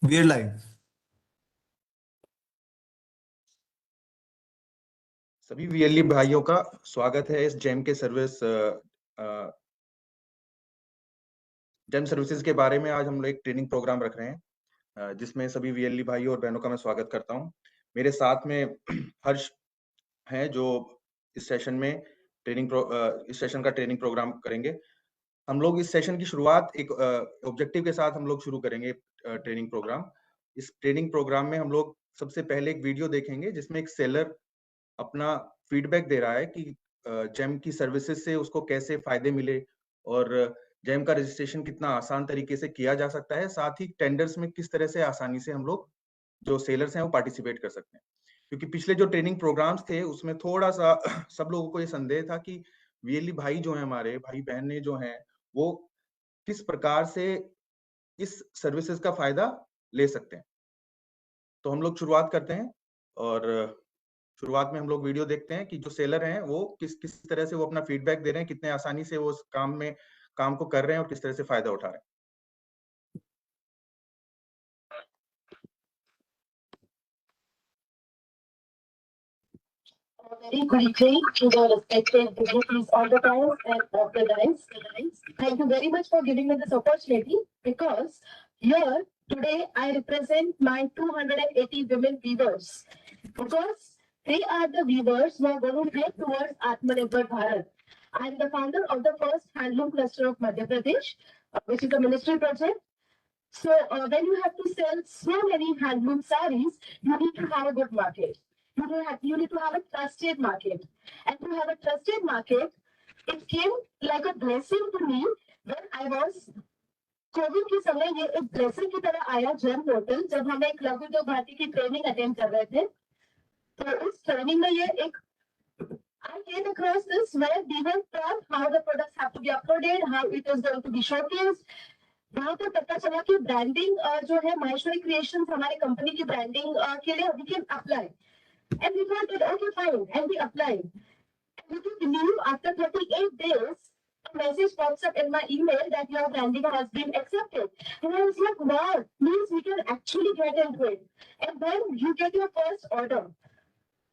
We are live. सभी VLE भाइयों का स्वागत है इस जेम सर्विसेज के बारे में। आज हम लोग एक ट्रेनिंग प्रोग्राम रख रहे हैं जिसमें सभी वीएलई भाइयों और बहनों का मैं स्वागत करता हूं। मेरे साथ में हर्ष हैं जो इस सेशन का ट्रेनिंग प्रोग्राम करेंगे। हम लोग इस सेशन की शुरुआत एक ऑब्जेक्टिव के साथ हम लोग शुरू करेंगे ट्रेनिंग प्रोग्राम। इस ट्रेनिंग प्रोग्राम में हम लोग सबसे पहले एक वीडियो देखेंगे जिसमें एक सेलर अपना फीडबैक दे रहा है कि जेम की सर्विसेज से उसको कैसे फायदे मिले और जेम का रजिस्ट्रेशन कितना आसान तरीके से किया जा सकता है, साथ ही टेंडर्स में किस तरह से आसानी से हम लोग जो सेलर्स हैं वो पार्टिसिपेट कर सकते हैं। क्योंकि पिछले जो ट्रेनिंग प्रोग्राम्स थे उसमें थोड़ा सा सब लोगों को ये संदेह था कि वीएलई भाई जो है, हमारे भाई बहने जो हैं, वो किस प्रकार से इस सर्विसेज का फायदा ले सकते हैं। तो हम लोग शुरुआत करते हैं और शुरुआत में हम लोग वीडियो देखते हैं कि जो सेलर हैं वो किस किस तरह से वो अपना फीडबैक दे रहे हैं, कितने आसानी से वो उस काम को कर रहे हैं और किस तरह से फायदा उठा रहे हैं। Very good evening to the respected dignitaries on the dais and off the dais. Thank you very much for giving me this opportunity, because here today I represent my 280 women weavers, because they are the weavers who are going to head towards Atmanirbhar Bharat. I am the founder of the first handloom cluster of Madhya Pradesh, which is a ministry project. So when you have to sell so many handloom sarees, you need to have a good market. You need to have a trusted market. And to have a trusted market, it came like a blessing to me when I was Covid के समय। ये एक blessing की तरह आया GeM portal, जब हम एक लघु उद्योग भारती की ट्रेनिंग अटेंड कर रहे थे। तो उस ट्रेनिंग में ये एक I came across this where we were taught how the products have to be uploaded, how it is going to be showcased. वहां पर पता चला कि ब्रांडिंग जो है माहेश्वरी क्रिएशंस हमारी कंपनी की ब्रांडिंग के लिए we can apply, and we thought that okay fine, and we applied. And you can believe after 38 days a message pops up in my email that your branding has been accepted, and I was like, wow, means we can actually get into it. And then you get your first order.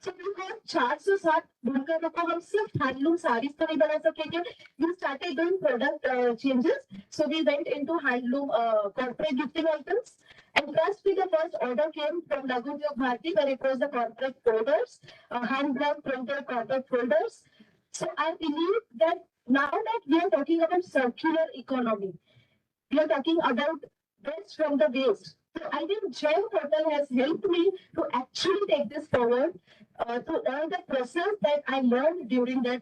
So we have 460 बुनकरों को हम सिर्फ handloom saris तो नहीं बना सकेंगे. We started doing product changes. So we went into handloom corporate gifting items. And trust me, the first order came from Laghu Udyog Bharati, where it was the corporate folders, hand-blown printed corporate folders. So I believe that now that we are talking about circular economy, we are talking about waste from the waste. So I think Gem Portal has helped me to actually take this forward to all the process that I learned during that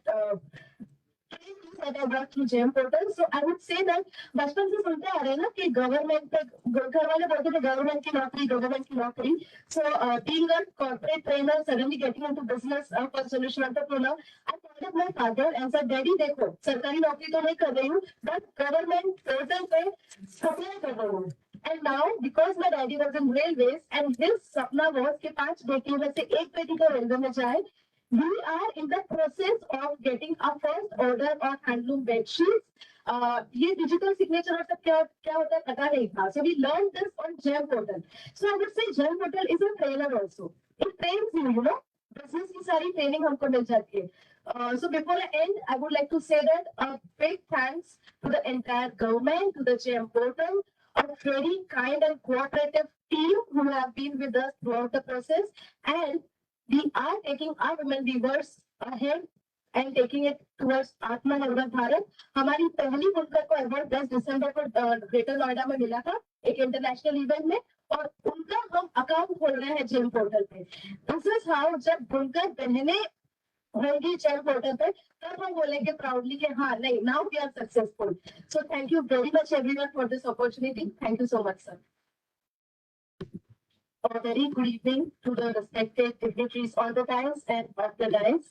that I worked through Gem Portal. So I would say that बचपन से सुनते आ रहे हैं ना कि government घर वाले बोलते थे गवर्नमेंट की नौकरी. So being a corporate trainer, suddenly getting into business for solution entrepreneur, I called up my father and said, Daddy देखो सरकारी नौकरी तो नहीं कर रही हूँ, but गवर्नमेंट पोर्टल पे सप्लाई कर रही हूँ. And now, because my daddy was in railways and his sapna was कि 5 बेटियों में से एक बेटी को रेलवे में जाए, we are in the process of getting our first order of handloom bed sheets. ये digital signature और सब क्या होता है पता नहीं था. So we learned this on Gem Portal. So I would say Gem Portal is a trainer also. It trains you, you know. Business की सारी training हमको मिल जाती है. So before I end, I would like to say that a big thanks to the entire government, to the Gem Portal, a very kind and cooperative team who have been with us throughout the process, and we are taking our women weavers ahead and taking it towards Atmanirbhar Bharat. हमारी पहली बुनकर को award 10 दिसंबर को greater Noida में मिला था एक international event में, और उनका हम अकाउंट खोल रहे हैं जेम पोर्टल पे. दिस इज हाउ जब बुनकर बहने होंगी जेम पोर्टल पे तब हम बोलेंगे प्राउडली कि हाँ नहीं, now we are successful. So thank you very much everyone for this opportunity. Thank you so much sir. A very good evening to the respected dignitaries on the dais and off the dais.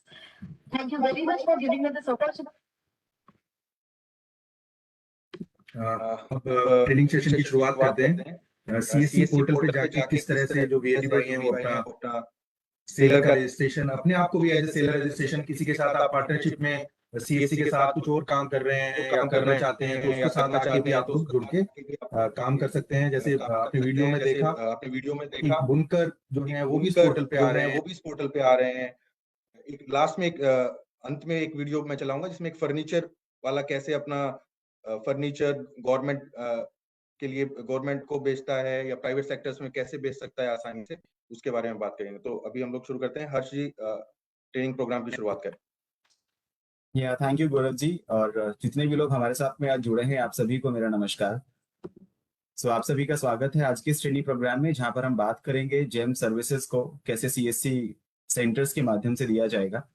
Thank you very much for giving me this opportunity. अब training session की शुरुआत करते हैं. CSC portal पे जाके किस तरह से जो वीएलई भाई हैं वो अपना सेलर का रजिस्ट्रेशन, अपने आप को भी एज ए सेलर रजिस्ट्रेशन, किसी के साथ आप पार्टनरशिप में सीएससी के साथ कुछ और काम कर रहे हैं या करना चाहते हैं, तो उसके साथ आके भी आप लोग जुड़ के काम कर सकते हैं। जैसे आपने वीडियो में देखा, बुनकर जो है वो भी इस पोर्टल पे आ रहे हैं। एक लास्ट में एक अंत में एक वीडियो मैं चलाऊंगा जिसमें एक फर्नीचर वाला कैसे अपना फर्नीचर के लिए गवर्नमेंट को बेचता है या प्राइवेट सेक्टर्स में कैसे बेच सकता है आसानी से, उसके बारे में बात करेंगे। तो अभी हम लोग शुरू करते हैं। हर्ष जी ट्रेनिंग प्रोग्राम की शुरुआत करें। थैंक यू गौरव जी, और जितने भी लोग हमारे साथ में आज जुड़े हैं आप सभी को मेरा नमस्कार। आप सभी का स्वागत है आज के इस ट्रेनिंग प्रोग्राम में, जहां पर हम बात करेंगे जेम सर्विसेज को कैसे सीएससी सेंटर्स के माध्यम से दिया जाएगा।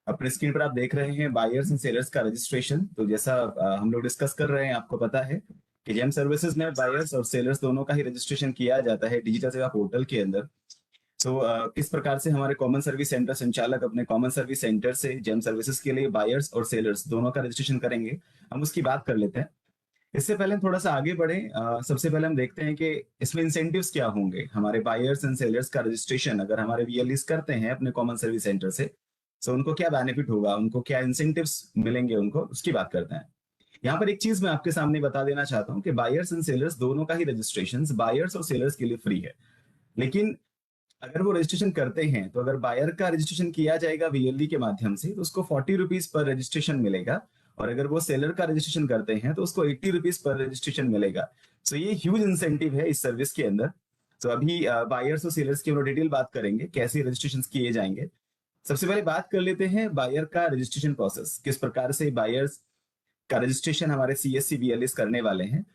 अपने स्क्रीन पर आप देख रहे हैं बायर्स एंड सेलर्स का रजिस्ट्रेशन। तो जैसा हम लोग डिस्कस कर रहे हैं, आपको पता है कि जेम सर्विसेज में बायर्स और सेलर्स दोनों का ही रजिस्ट्रेशन किया जाता है डिजिटल सेवा पोर्टल के अंदर। किस प्रकार से हमारे कॉमन सर्विस सेंटर संचालक अपने कॉमन सर्विस सेंटर से जेम सर्विसेज के लिए बायर्स और सेलर्स दोनों का रजिस्ट्रेशन करेंगे, हम उसकी बात कर लेते हैं। इससे पहले हम थोड़ा सा आगे बढ़े, सबसे पहले हम देखते हैं कि इसमें इंसेंटिव्स क्या होंगे। हमारे बायर्स एंड सेलर्स का रजिस्ट्रेशन अगर हमारे वीएलईस करते हैं अपने कॉमन सर्विस सेंटर से, तो उनको क्या बेनिफिट होगा, उनको क्या इंसेंटिव्स मिलेंगे, उनको उसकी बात करते हैं। यहाँ पर एक चीज मैं आपके सामने बता देना चाहता हूँ कि बायर्स एंड सेलर्स दोनों का ही रजिस्ट्रेशन बायर्स और सेलर्स के लिए फ्री है। लेकिन अगर वो रजिस्ट्रेशन करते हैं, तो अगर बायर का रजिस्ट्रेशन किया जाएगा वीएलई के माध्यम से, तो उसको 40 रुपीज पर रजिस्ट्रेशन मिलेगा, और अगर वो सेलर का रजिस्ट्रेशन करते हैं तो उसको 80 रुपीज पर रजिस्ट्रेशन मिलेगा। ये ह्यूज इंसेंटिव है इस सर्विस के अंदर। अभी बायर्स और सेलर्स की हम डिटेल बात करेंगे कैसे रजिस्ट्रेशन किए जाएंगे। सबसे पहले बात कर लेते हैं बायर का रजिस्ट्रेशन प्रोसेस, किस प्रकार से बायर्स का रजिस्ट्रेशन हमारे सीएससी वीएलईस करने वाले हैं।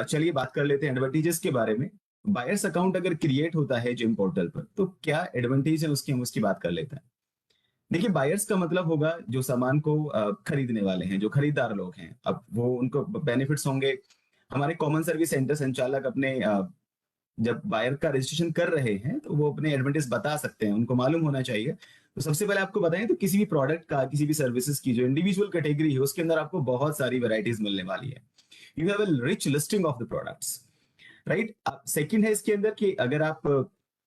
चलिए बात कर लेते हैं एडवांटेजेस के बारे में। बायर्स अकाउंट अगर क्रिएट होता है जेम पोर्टल पर, तो क्या एडवांटेज है उसकी, हम उसकी बात कर लेते हैं। देखिए, बायर्स का मतलब होगा जो सामान को खरीदने वाले हैं, जो खरीदार लोग हैं। अब वो उनको बेनिफिट्स होंगे। हमारे कॉमन सर्विस सेंटर संचालक अपने जब बायर का रजिस्ट्रेशन कर रहे हैं तो वो अपने एडवांटेज बता सकते हैं, उनको मालूम होना चाहिए। तो सबसे पहले आपको बताएं तो किसी भी प्रोडक्ट का, किसी भी सर्विसेज की जो इंडिविजुअल कैटेगरी है, उसके अंदर आपको बहुत सारी वैरायटीज मिलने वाली है। You have a rich listing of the products, right. Second है इसके अंदर कि अगर आप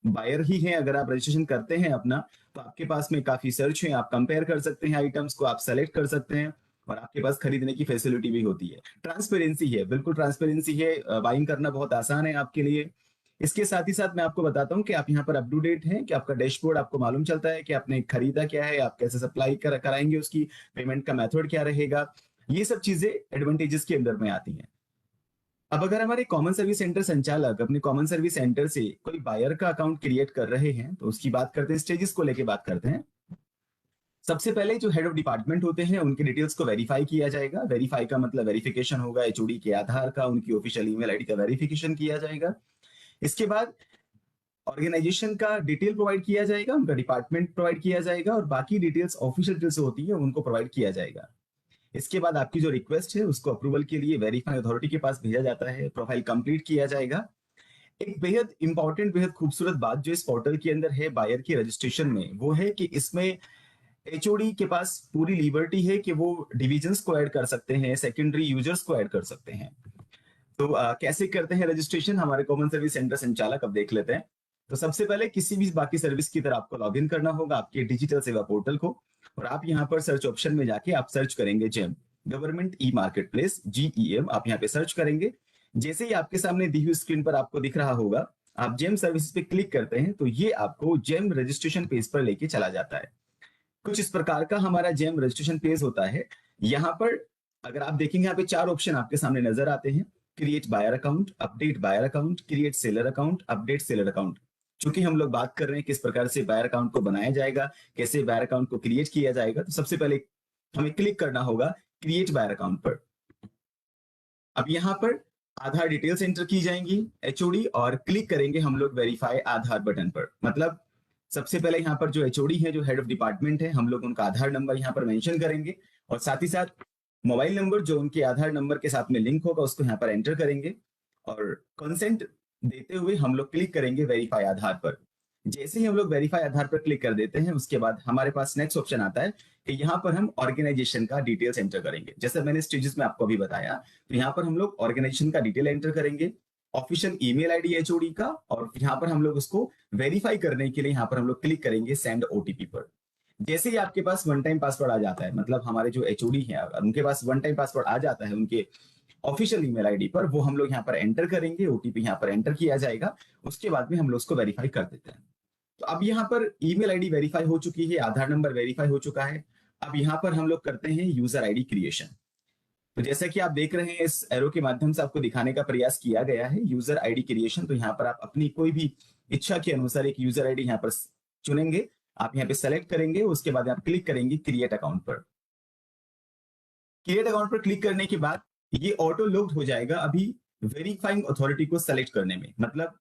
बायर ही हैं, अगर आप रजिस्ट्रेशन करते हैं अपना, तो आपके पास में काफी सर्च है, आप कंपेयर कर सकते हैं आइटम्स को, आप सेलेक्ट कर सकते हैं, और आपके पास खरीदने की फैसिलिटी भी होती है। ट्रांसपेरेंसी है, बिल्कुल ट्रांसपेरेंसी है, बाइंग करना बहुत आसान है आपके लिए। इसके साथ ही साथ मैं आपको बताता हूँ कि आप यहाँ पर अप टू डेट हैं, कि आपका डैशबोर्ड आपको मालूम चलता है कि आपने खरीदा क्या है, आप कैसे सप्लाई कराएंगे, उसकी पेमेंट का मेथड क्या रहेगा। ये सब चीजें एडवांटेजेस के अंदर में आती हैं। अब अगर हमारे कॉमन सर्विस सेंटर संचालक अपने कॉमन सर्विस सेंटर से कोई बायर का अकाउंट क्रिएट कर रहे हैं, तो उसकी बात करते हैं, स्टेजेस को लेके बात करते हैं। सबसे पहले जो हेड ऑफ डिपार्टमेंट होते हैं उनके डिटेल्स को वेरीफाई किया जाएगा। वेरीफाई का मतलब वेरिफिकेशन होगा, एचओडी के आधार का, उनकी ऑफिशियल ईमेल आईडी का वेरिफिकेशन किया जाएगा। इसके बाद ऑर्गेनाइजेशन का डिटेल प्रोवाइड किया जाएगा, उनका डिपार्टमेंट प्रोवाइड किया जाएगा, और बाकी डिटेल्स ऑफिशियल डिटेल्स होती है उनको प्रोवाइड किया जाएगा। इसके बाद आपकी जो रिक्वेस्ट है उसको अप्रूवल के लिए वेरीफाई अथॉरिटी के पास भेजा जाता है, प्रोफाइल कंप्लीट किया जाएगा। एक बेहद इंपॉर्टेंट, बेहद खूबसूरत बात जो इस पोर्टल के अंदर है बायर की रजिस्ट्रेशन में, वो है कि इसमें एचओडी के पास पूरी लिबर्टी है कि वो डिविजन्स को ऐड कर सकते हैं, सेकेंडरी यूजर्स को ऐड कर सकते हैं। तो कैसे करते हैं रजिस्ट्रेशन हमारे कॉमन सर्विस सेंटर संचालक, अब देख लेते हैं। तो सबसे पहले किसी भी बाकी सर्विस की तरह आपको लॉगिन करना होगा आपके डिजिटल सेवा पोर्टल को, और आप यहाँ पर सर्च ऑप्शन में जाके आप सर्च करेंगे GeM government e market place, GEM, आप यहाँ पे सर्च करेंगे। जैसे ही आपके सामने दी हुई स्क्रीन पर आपको दिख रहा होगा, आप जेम सर्विस पे क्लिक करते हैं तो ये आपको जेम रजिस्ट्रेशन पेज पर लेके चला जाता है। कुछ इस प्रकार का हमारा जेम रजिस्ट्रेशन पेज होता है। यहाँ पर अगर आप देखेंगे, यहाँ पे 4 ऑप्शन आपके सामने नजर आते हैं। Create buyer account, update buyer account, create seller account, update seller account. चूंकि हम लोग बात कर रहे हैं किस प्रकार से बायर अकाउंट को बनाया जाएगा, कैसे बायर अकाउंट को क्रिएट किया जाएगा, तो सबसे पहले हमें क्लिक करना होगा क्रिएट बायर अकाउंट पर। अब यहाँ पर आधार डिटेल्स एंटर की जाएंगी एचओडी, और क्लिक करेंगे हम लोग वेरीफाई आधार बटन पर। मतलब सबसे पहले यहाँ पर जो एचओडी है, जो हेड ऑफ डिपार्टमेंट है, हम लोग उनका आधार नंबर यहाँ पर मेंशन करेंगे, और साथ ही साथ मोबाइल नंबर जो उनके आधार नंबर के साथ में लिंक होगा उसको यहाँ पर एंटर करेंगे, और कंसेंट देते हुए हम लोग क्लिक करेंगे वेरीफाई आधार पर। जैसे ही हम लोग वेरीफाई आधार पर क्लिक कर देते हैं, उसके बाद हमारे पास नेक्स्ट ऑप्शन आता है कि यहाँ पर हम ऑर्गेनाइजेशन का डिटेल्स एंटर करेंगे। जैसे मैंने स्टेजेस में आपको अभी बताया, तो यहाँ पर हम लोग ऑर्गेनाइजेशन का डिटेल एंटर करेंगे, ऑफिशियल ईमेल आईडी एचओडी का, और यहाँ पर हम लोग उसको वेरीफाई करने के लिए यहाँ पर हम लोग क्लिक करेंगे सेंड ओटीपी पर। जैसे ही आपके पास वन टाइम पासवर्ड आ जाता है, मतलब हमारे जो एचओडी हैं उनके पास वन टाइम पासवर्ड आ जाता है उनके ऑफिशियल ईमेल आईडी पर, वो हम लोग यहाँ पर एंटर करेंगे, ओटीपी यहाँ पर एंटर किया जाएगा, उसके बाद में हम लोग उसको वेरीफाई कर देते हैं। तो अब यहाँ पर ईमेल आईडी वेरीफाई हो चुकी है, आधार नंबर वेरीफाई हो चुका है। अब यहाँ पर हम लोग करते हैं यूजर आईडी क्रिएशन। तो जैसा कि आप देख रहे हैं इस एरो के माध्यम से आपको दिखाने का प्रयास किया गया है यूजर आईडी क्रिएशन। तो यहाँ पर आप अपनी कोई भी इच्छा के अनुसार एक यूजर आईडी यहाँ पर चुनेंगे, आप यहाँ पे सेलेक्ट करेंगे, उसके बाद आप क्लिक करेंगे क्रिएट अकाउंट पर। क्रिएट अकाउंट पर क्लिक करने के बाद ये ऑटो लॉग्ड हो जाएगा अभी वेरीफाइंग अथॉरिटी को सेलेक्ट करने में। मतलब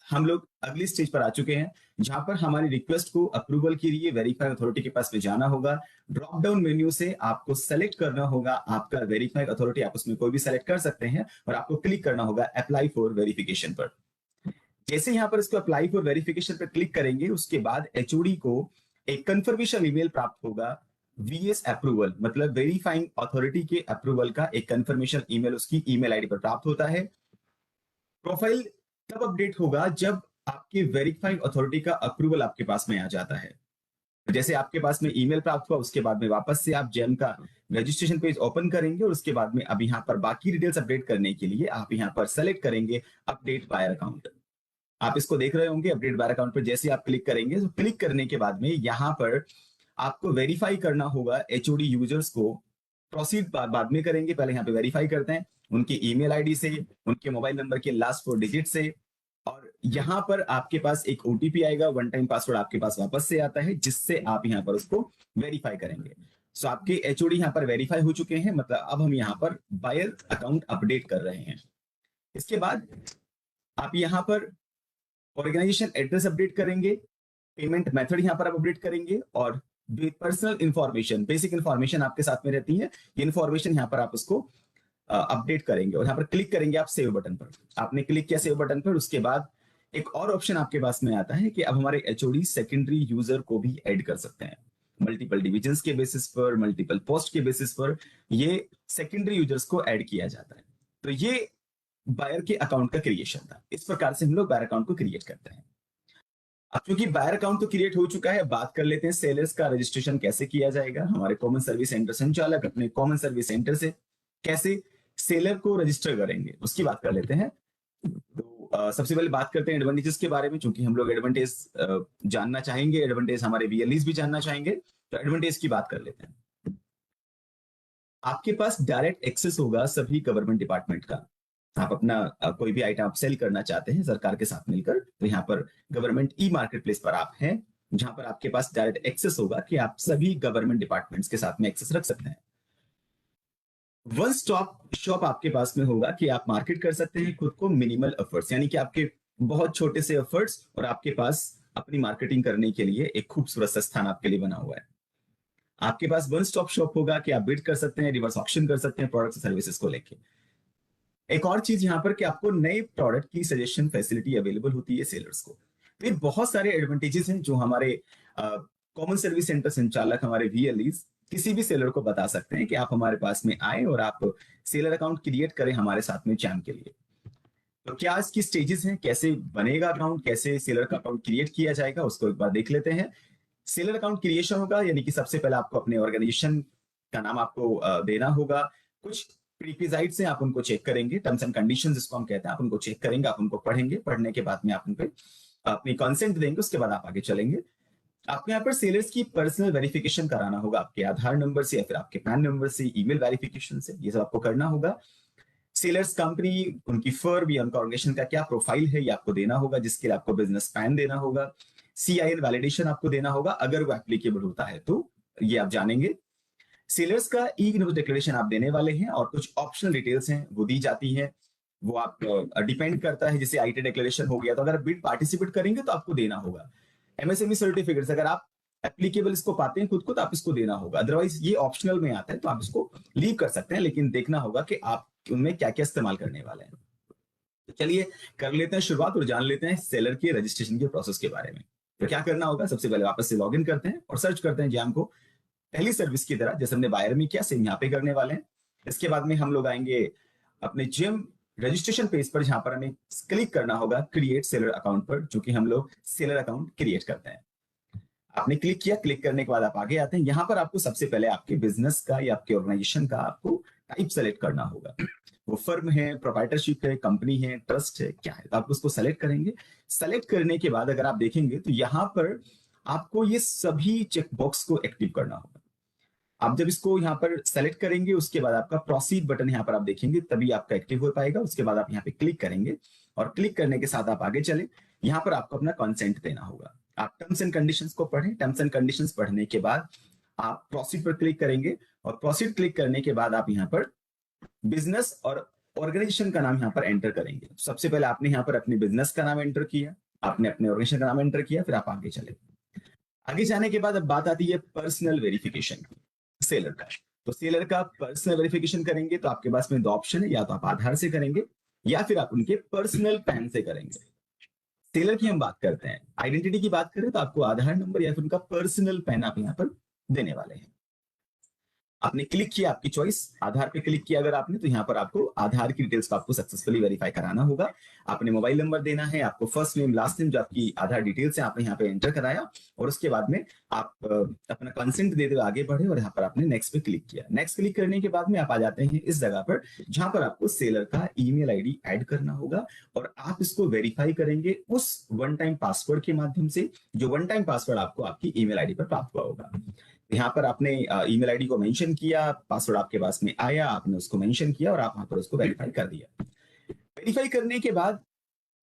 हम लोग अगली स्टेज पर आ चुके हैं जहां पर हमारी रिक्वेस्ट को अप्रूवल के लिए वेरीफाई अथॉरिटी के पास में जाना होगा। ड्रॉप डाउन मेन्यू से आपको सेलेक्ट करना होगा आपका वेरीफाई अथॉरिटी, आप उसमें कोई भी सेलेक्ट कर सकते हैं, और आपको क्लिक करना होगा अप्लाई फॉर वेरिफिकेशन पर। जैसे यहां पर इसको अप्लाई फॉर वेरिफिकेशन पर क्लिक करेंगे, उसके बाद एचओडी को एक कंफर्मेशन ईमेल प्राप्त होगा, वीएस अप्रूवल मतलब वेरीफाइंग अथॉरिटी के अप्रूवल का एक कंफर्मेशन ईमेल उसकी ईमेल आईडी पर प्राप्त होता है। प्रोफाइल तब अपडेट होगा जब आपके वेरीफाइंग अथॉरिटी का अप्रूवल आपके पास में आ जाता है। जैसे आपके पास में ईमेल प्राप्त हुआ, उसके बाद में वापस से आप जेम का रजिस्ट्रेशन पेज ओपन करेंगे, और उसके बाद में अब यहाँ पर बाकी डिटेल्स अपडेट करने के लिए आप यहाँ पर सेलेक्ट करेंगे अपडेट बायर अकाउंट। आप इसको देख रहे होंगे अपडेट बायर अकाउंट पर जैसे आप क्लिक करेंगे, तो क्लिक करने के बाद में यहाँ पर आपको वेरीफाई करना होगा एचओडी यूजर्स को। प्रोसीड बाद में करेंगे, पहले यहाँ पे वेरीफाई करते हैं उनकी ईमेल आईडी से, उनके मोबाइल नंबर के लास्ट 4 डिजिट से, और यहाँ पर आपके पास एक ओटीपी आएगा, वन टाइम पासवर्ड आपके पास वापस से आता है, जिससे आप यहाँ पर उसको वेरीफाई करेंगे। सो आपके एचओडी यहाँ पर वेरीफाई हो चुके हैं, मतलब अब हम यहाँ पर बायर अकाउंट अपडेट कर रहे हैं। इसके बाद आप यहाँ पर ऑर्गेनाइजेशन एड्रेस अपडेट करेंगे, पेमेंट मेथड यहाँ पर आप अपडेट करेंगे, और पर्सनल इंफॉर्मेशन, बेसिक इंफॉर्मेशन आपके साथ में रहती है, ये इंफॉर्मेशन यहाँ पर आप उसको अपडेट करेंगे, और यहाँ पर क्लिक करेंगे आप सेव बटन पर। आपने क्लिक किया सेव बटन पर, उसके बाद एक और ऑप्शन आपके पास में आता है कि अब हमारे एचओडी सेकेंडरी यूजर को भी ऐड कर सकते हैं। मल्टीपल डिविजन्स के बेसिस पर, मल्टीपल पोस्ट के बेसिस पर ये सेकेंडरी यूजर्स को ऐड किया जाता है। तो ये बायर के अकाउंट का क्रिएशन था। इस प्रकार से हम लोग बायर अकाउंट को क्रिएट करते हैं। अब क्योंकि बायर अकाउंट तो क्रिएट हो चुका है, बात कर लेते हैं सेलर्स का रजिस्ट्रेशन कैसे किया जाएगा। हमारे कॉमन सर्विस सेंटर संचालक अपने कॉमन सर्विस सेंटर से कैसे सेलर को रजिस्टर करेंगे उसकी बात कर लेते हैं। तो सबसे पहले बात करते हैं एडवांटेजेस के बारे में, क्योंकि हम लोग एडवांटेज जानना चाहेंगे, एडवांटेज हमारे वीएलईज भी जानना चाहेंगे। तो एडवांटेज की बात कर लेते हैं। आपके पास डायरेक्ट एक्सेस होगा सभी गवर्नमेंट डिपार्टमेंट का। आप अपना कोई भी आइटम आप सेल करना चाहते हैं सरकार के साथ मिलकर, तो यहाँ पर गवर्नमेंट ई मार्केट प्लेस पर आप हैं, जहां पर आपके पास डायरेक्ट एक्सेस होगा कि आप सभी गवर्नमेंट डिपार्टमेंट्स के साथ में एक्सेस रख सकते हैं। वन स्टॉप शॉप आपके पास में होगा कि आप मार्केट कर सकते हैं खुद को मिनिमल एफर्ट्स, यानी कि आपके बहुत छोटे से एफर्ट्स और आपके पास अपनी मार्केटिंग करने के लिए एक खूबसूरत सा स्थान आपके लिए बना हुआ है। आपके पास वन स्टॉप शॉप होगा कि आप बिड कर सकते हैं, रिवर्स ऑक्शन कर सकते हैं प्रोडक्ट्स सर्विसेज को लेके। एक और चीज यहाँ पर कि आपको नए प्रोडक्ट की सजेशन फैसिलिटी अवेलेबल होती है सेलर्स को। तो ये बहुत सारे एडवांटेजेस हैं जो हमारे कॉमन सर्विस सेंटर संचालक, हमारे वीएलईज किसी भी सेलर को बता सकते हैं कि आप हमारे पास में आए और आप सेलर अकाउंट क्रिएट करें हमारे साथ में जैम के लिए। तो क्या इसकी स्टेजेस हैं, कैसे बनेगा अकाउंट, कैसे सेलर का अकाउंट क्रिएट किया जाएगा, उसको एक बार देख लेते हैं। सेलर अकाउंट क्रिएशन होगा, यानी कि सबसे पहले आपको अपने ऑर्गेनाइजेशन का नाम आपको देना होगा। कुछ प्रीरिक्विजिट्स हैं, आप उनको चेक करेंगे, टर्म्स एंड कंडीशंस जिसको हम कहते हैं, आप उनको चेक करेंगे, आप उनको पढ़ेंगे, पढ़ने के बाद में आप उन पे अपनी कंसेंट देंगे, उसके बाद आप आगे चलेंगे। आपको यहाँ पर सेलर्स की पर्सनल वेरिफिकेशन कराना होगा, आपके आधार नंबर से या फिर आपके पैन नंबर से, ईमेल वेरिफिकेशन से, ये सब आपको करना होगा। सेलर्स कंपनी, उनकी फर्म या उनका ऑर्गेनाइजेशन का क्या प्रोफाइल है ये आपको देना होगा, जिसके लिए आपको बिजनेस पैन देना होगा। CIN वैलिडेशन आपको देना होगा, अगर वो एप्लीकेबल होता है तो ये आप जानेंगे। सेलर्स का ई इनवॉइस डिक्लेरेशन आप देने वाले हैं, और कुछ ऑप्शनल डिटेल्स हैं वो दी जाती है, वो आप डिपेंड करता है। जैसे IT डिक्लेरेशन हो गया, तो अगर बिड पार्टिसिपेट करेंगे तो आपको देना होगा। MSME सर्टिफिकेट्स, अगर आप एप्लीकेबल इसको पाते हैं खुद को तो आप इसको देना होगा, अदरवाइज ये ऑप्शनल में आता है तो आप इसको लीव कर सकते हैं, लेकिन देखना होगा कि आप उनमें क्या क्या इस्तेमाल करने वाले हैं। तो चलिए कर लेते हैं शुरुआत और जान लेते हैं सेलर के रजिस्ट्रेशन के प्रोसेस के बारे में। तो क्या करना होगा, सबसे पहले वापस से लॉग इन करते हैं और सर्च करते हैं जैम को पहली सर्विस की तरह, जैसे हमने बायर में किया सेम यहाँ पे करने वाले हैं। इसके बाद में हम लोग आएंगे अपने जैम रजिस्ट्रेशन पेज पर, जहां पर हमें क्लिक करना होगा क्रिएट सेलर अकाउंट पर, जो कि हम लोग सेलर अकाउंट क्रिएट करते हैं। आपने क्लिक किया, क्लिक करने के बाद आप आगे आते हैं। यहाँ पर आपको सबसे पहले आपके बिजनेस का या आपके ऑर्गेनाइजेशन का आपको टाइप सेलेक्ट करना होगा। वो फर्म है, प्रोप्राइटरशिप है, कंपनी है, ट्रस्ट है, क्या है, तो आप उसको सेलेक्ट करेंगे। सेलेक्ट करने के बाद अगर आप देखेंगे तो यहाँ पर आपको ये सभी चेकबॉक्स को एक्टिव करना होगा। आप जब इसको यहाँ पर सेलेक्ट करेंगे उसके बाद आपका प्रोसीड बटन यहाँ पर आप देखेंगे, तभी आपका एक्टिव हो पाएगा। उसके बाद आप यहाँ पे क्लिक करेंगे और क्लिक करने के साथ आप आगे चले। यहाँ पर आपको अपना कंसेंट देना होगा। आप टर्म्स एंड कंडीशंस को पढ़ें। टर्म्स एंड कंडीशंस पढ़ने के बाद आप प्रोसीड पर क्लिक करेंगे और प्रोसीड क्लिक करने के बाद आप यहाँ पर बिजनेस और ऑर्गेनाइजेशन का नाम यहाँ पर एंटर करेंगे। सबसे पहले आपने यहाँ पर अपने बिजनेस का नाम एंटर किया, आपने अपने ऑर्गेनाइजेशन का नाम एंटर किया, फिर आप आगे चले। आगे जाने के बाद अब बात आती है पर्सनल वेरिफिकेशन की, सेलर का। तो सेलर का पर्सनल वेरिफिकेशन करेंगे तो आपके पास में दो ऑप्शन है, या तो आप आधार से करेंगे या फिर आप उनके पर्सनल पैन से करेंगे। सेलर की हम बात करते हैं, आइडेंटिटी की बात करें तो आपको आधार नंबर या फिर उनका पर्सनल पैन आप यहाँ पर देने वाले हैं। आपने क्लिक किया, आपकी चॉइस, आधार पे क्लिक किया अगर आपने, तो यहाँ पर आपको आधार की डिटेल्स को आपको सक्सेसफुली वेरीफाई कराना होगा। आपने मोबाइल नंबर देना है, आपको फर्स्ट नेम लास्ट नेम जो आपकी आधार डिटेल्स है आपने यहाँ पे एंटर कराया, और उसके बाद में आप अपना कंसेंट देते हुए आगे बढ़े और यहाँ पर आपने नेक्स्ट पे क्लिक किया। नेक्स्ट क्लिक करने के बाद में आप आ जाते हैं इस जगह पर जहां पर आपको सेलर का ईमेल आईडी ऐड करना होगा, और आप इसको वेरीफाई करेंगे उस वन टाइम पासवर्ड के माध्यम से, जो वन टाइम पासवर्ड आपको आपकी ईमेल आईडी पर प्राप्त हुआ होगा। यहाँ पर आपने ईमेल आईडी को मेंशन किया, पासवर्ड आपके पास में आया, आपने उसको मेंशन किया और आप वहां पर उसको वेरीफाई कर दिया। वेरीफाई करने के बाद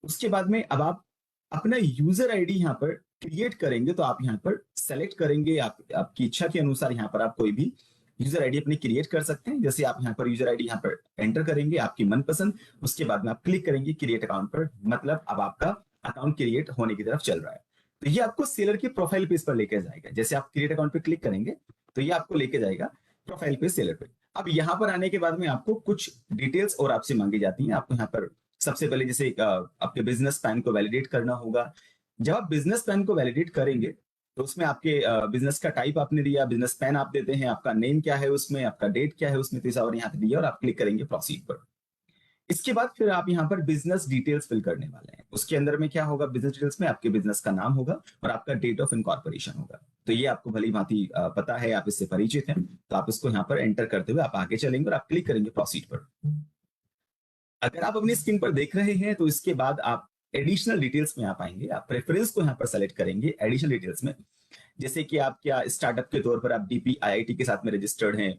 उसके बाद में अब आप अपना यूजर आईडी यहाँ पर क्रिएट करेंगे। तो आप यहाँ पर सेलेक्ट करेंगे, आपकी इच्छा के अनुसार यहाँ पर आप कोई भी यूजर आईडी अपनी क्रिएट कर सकते हैं। जैसे आप यहाँ पर यूजर आईडी यहाँ पर एंटर करेंगे आपकी मनपसंद, उसके बाद में आप क्लिक करेंगे क्रिएट अकाउंट पर, मतलब अब आपका अकाउंट क्रिएट होने की तरफ चल रहा है। तो ये आपको सेलर के प्रोफाइल पेज पर लेकर जाएगा। जैसे आप क्रिएट अकाउंट पे क्लिक करेंगे तो ये आपको लेके जाएगा प्रोफाइल पेज सेलर पे। अब यहाँ पर आने के बाद में आपको कुछ डिटेल्स और आपसे मांगी जाती हैं। आपको यहाँ पर सबसे पहले जैसे आपके बिजनेस पैन को वैलिडेट करना होगा। जब आप बिजनेस पैन को वैलिडेट करेंगे तो उसमें आपके बिजनेस का टाइप आपने दिया, बिजनेस पैन आप देते हैं, आपका नेम क्या है उसमें, आपका डेट क्या है उसमें, तो और यहाँ पे दिया और आप क्लिक करेंगे प्रोसीड पर। इसके बाद फिर आप यहाँ पर बिजनेस डिटेल्स फिल करने वाले हैं। उसके अंदर में क्या होगा, बिजनेस डिटेल्स में आपके बिजनेस का नाम होगा और आपका डेट ऑफ इनकॉर्पोरेशन होगा। तो ये आपको भली भांति पता है, आप इससे परिचित हैं, तो आप इसको यहाँ पर एंटर करते हुए आप आगे चलेंगे और आप क्लिक करेंगे प्रोसीड पर। अगर आप अपनी स्क्रीन पर देख रहे हैं तो इसके बाद आप एडिशनल डिटेल्स में आप आएंगे। आप प्रेफरेंस को यहाँ पर सेलेक्ट करेंगे एडिशनल डिटेल्स में, जैसे कि आप क्या स्टार्टअप के तौर पर आप DPIIT के साथ में रजिस्टर्ड हैं,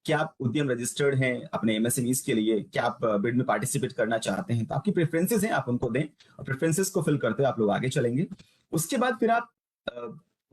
क्या आप उद्यम रजिस्टर्ड हैं अपने MSMEs के लिए, क्या आप बिड में पार्टिसिपेट करना चाहते हैं, तो आपकी प्रेफरेंसेस हैं, आप उनको दें और प्रेफरेंसेस को फिल करते हुए आप लोग आगे चलेंगे। उसके बाद फिर आप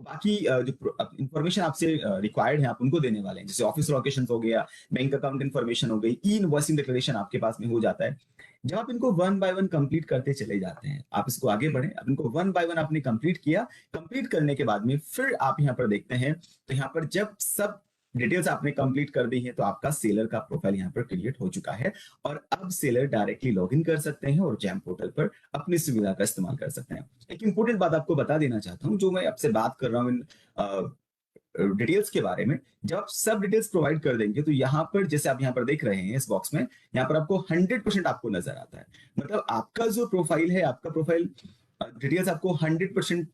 बाकी जो इंफॉर्मेशन आपसे रिक्वायर्ड है आप उनको देने वाले हैं। जैसे ऑफिस लोकेशन हो गया, बैंक अकाउंट इन्फॉर्मेशन हो गई, ई इनवॉइसिंग डिक्लेरेशन आपके पास में हो जाता है। जब आप इनको वन बाय वन कंप्लीट करते चले जाते हैं, आप इसको आगे बढ़े, अब इनको वन बाय वन आपने कंप्लीट किया। कंप्लीट करने के बाद में फिर आप यहाँ पर देखते हैं तो यहाँ पर जब सब डिटेल्स आपने कंप्लीट कर दी है तो आपका सेलर का प्रोफाइल यहाँ पर क्रिएट हो चुका है, और अब सेलर डायरेक्टली लॉगिन कर सकते हैं और जैम पोर्टल पर अपनी सुविधा का इस्तेमाल कर सकते हैं। एक इंपॉर्टेंट बात आपको बता देना चाहता हूँ, जो मैं आपसे बात कर रहा हूँ इन डिटेल्स के बारे में, जब आप सब डिटेल्स प्रोवाइड कर देंगे तो यहाँ पर जैसे आप यहाँ पर देख रहे हैं इस बॉक्स में, यहाँ पर आपको 100% आपको नजर आता है। मतलब आपका जो प्रोफाइल है, आपका प्रोफाइल डिटेल्स आपको 100%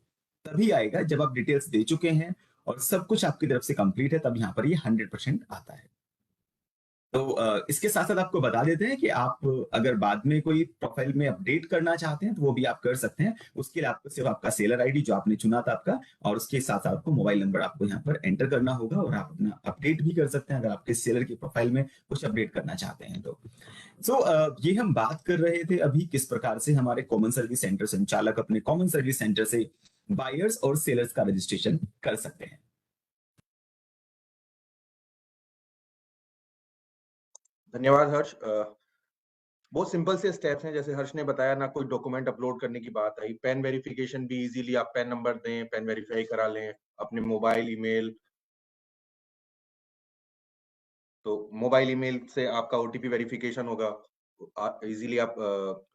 तभी आएगा जब आप डिटेल्स दे चुके हैं और सब कुछ आपकी तरफ से कंप्लीट है, तब यहाँ पर ये 100% आता है। तो इसके साथ साथ आपको बता देते हैं कि आप अगर बाद में कोई प्रोफाइल में अपडेट करना चाहते हैं तो वो भी आप कर सकते हैं। उसके लिए आपको सिर्फ आपका सेलर आईडी जो आपने चुना था आपका, और उसके साथ साथ आपको मोबाइल नंबर आपको यहाँ पर एंटर करना होगा, और आप अपना अपडेट भी कर सकते हैं अगर आपके सेलर की प्रोफाइल में कुछ अपडेट करना चाहते हैं तो। ये हम बात कर रहे थे अभी किस प्रकार से हमारे कॉमन सर्विस सेंटर संचालक अपने कॉमन सर्विस सेंटर से बायर्स और सेलर्स का रजिस्ट्रेशन कर सकते हैं। धन्यवाद हर्ष। बहुत सिंपल से स्टेप्स हैं, जैसे हर्ष ने बताया ना, कोई डॉक्यूमेंट अपलोड करने की बात आई, पैन वेरिफिकेशन भी इजीली आप पैन नंबर दें, पैन वेरीफाई करा लें अपने मोबाइल ईमेल, तो मोबाइल ईमेल से आपका OTP वेरिफिकेशन होगा, इजीली आप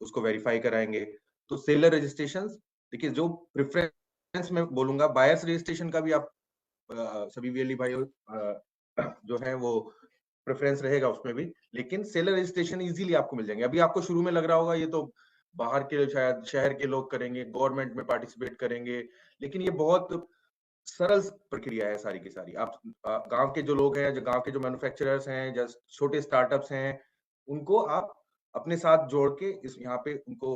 उसको वेरीफाई कराएंगे। तो सेलर रजिस्ट्रेशन, देखिए जो प्रेफरेंस में बोलूंगा, बायर्स रजिस्ट्रेशन का भी आप सभी VLE भाई जो है वो प्रेफरेंस रहेगा उसमें भी, लेकिन सेलर रजिस्ट्रेशन इजीली आपको मिल जाएंगे। अभी आपको शुरू में लग रहा होगा ये तो बाहर के शायद शहर के लोग करेंगे, गवर्नमेंट में पार्टिसिपेट करेंगे, लेकिन ये बहुत सरल प्रक्रिया है सारी की सारी। आप गांव के जो लोग हैं, जो गांव के जो मैन्युफैक्चरर्स हैं, जो छोटे स्टार्टअप्स हैं, उनको आप अपने साथ जोड़ के इस यहाँ पे उनको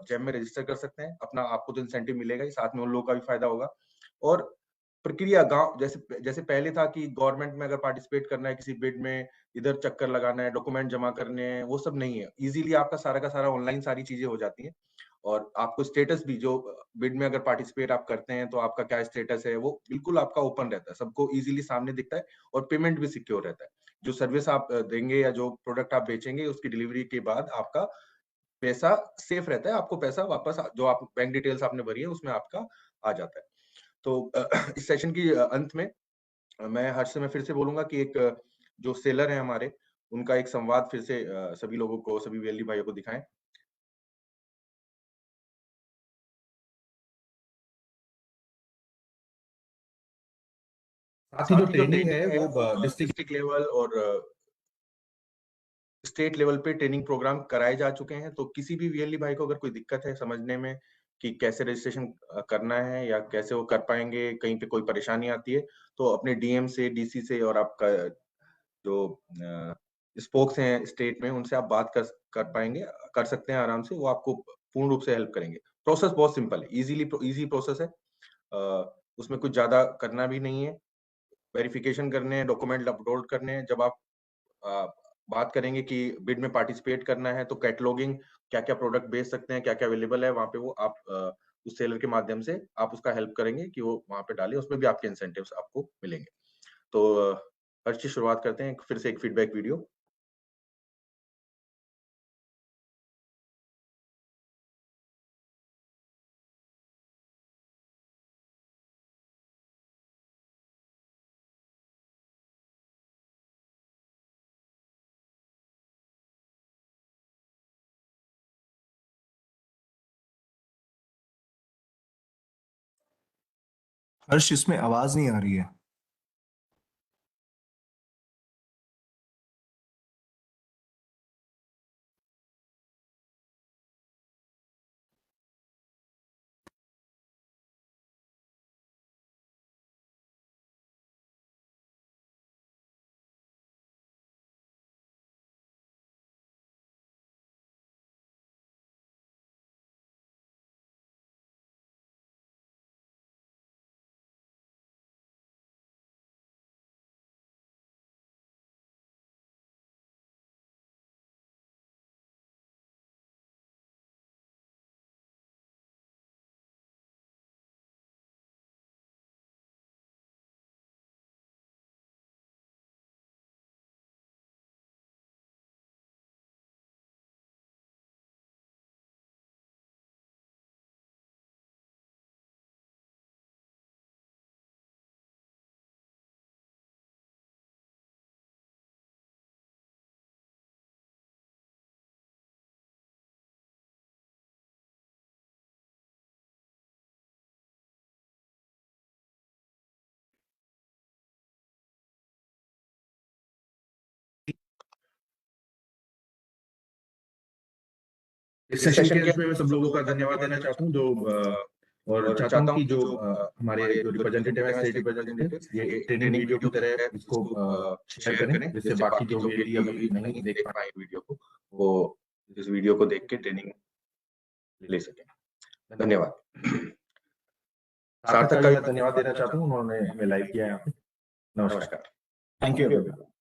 जेम में रजिस्टर कर सकते हैं। अपना आपको तो इंसेंटिव मिलेगा ही, साथ में उन लोगों का भी फायदा होगा। और प्रक्रिया गांव जैसे पहले था कि गवर्नमेंट में अगर पार्टिसिपेट करना है किसी बिड में, इधर चक्कर लगाना है, डॉक्यूमेंट जमा करने हैं, वो सब नहीं है। इजीली आपका सारा का सारा ऑनलाइन सारी चीजें हो जाती हैं। और आपको स्टेटस भी, जो बिड में अगर पार्टिसिपेट आप करते हैं तो आपका क्या स्टेटस है, वो बिल्कुल आपका ओपन रहता है, सबको इजीली सामने दिखता है। और पेमेंट भी सिक्योर रहता है। जो सर्विस आप देंगे या जो प्रोडक्ट आप बेचेंगे, उसकी डिलीवरी के बाद आपका पैसा सेफ रहता है। आपको पैसा वापस, जो आप बैंक डिटेल्स आपने भरी है उसमें आपका आ जाता है। तो इस सेशन की अंत में मैं हर्ष से मैं फिर से बोलूंगा कि एक जो सेलर है हमारे, उनका एक संवाद फिर से सभी लोगों को, सभी वीएलडी भाइयों को दिखाएं। साथ ही जो ट्रेनिंग है वो डिस्ट्रिक्ट लेवल और स्टेट लेवल पे ट्रेनिंग प्रोग्राम कराए जा चुके हैं। तो किसी भी वीएलडी भाई को अगर कोई दिक्कत है समझने में कि कैसे रजिस्ट्रेशन करना है या कैसे वो कर पाएंगे, कहीं पे कोई परेशानी आती है, तो अपने डीएम से, डीसी से और आपका जो स्पोक्स हैं स्टेट में, उनसे आप बात कर पाएंगे, कर सकते हैं आराम से। वो आपको पूर्ण रूप से हेल्प करेंगे। प्रोसेस बहुत सिंपल है, इजी प्रोसेस है। उसमें कुछ ज्यादा करना भी नहीं है। वेरिफिकेशन करने हैं, डॉक्यूमेंट अपलोड करने हैं। जब आप बात करेंगे कि बिड में पार्टिसिपेट करना है, तो कैटलॉगिंग, क्या क्या प्रोडक्ट बेच सकते हैं, क्या क्या अवेलेबल है वहाँ पे, वो आप उस सेलर के माध्यम से आप उसका हेल्प करेंगे कि वो वहाँ पे डाले। उसमें भी आपके इंसेंटिव्स आपको मिलेंगे। तो हर चीज शुरुआत करते हैं फिर से एक फीडबैक वीडियो। हर्ष, इसमें आवाज नहीं आ रही है। इस सेशन के अंत में मैं सब लोगों का धन्यवाद देना चाहता हूँ, और चाहता हूँ कि जो हमारे जो रिप्रेजेंटेटिव है, स्टेट रिप्रेजेंटेटिव, ये ट्रेनिंग वीडियो की तरह इसको शेयर करें, जिससे बाकी जो वीडियो अभी नहीं देख पाए वीडियो को, वो इस वीडियो को देख के ट्रेनिंग ले सकें। धन्यवाद। सार्थक का भी धन्यवाद देना चाहता हूँ, उन्होंने हमें लाइव किया यहाँ पे। नमस्कार। Thank you.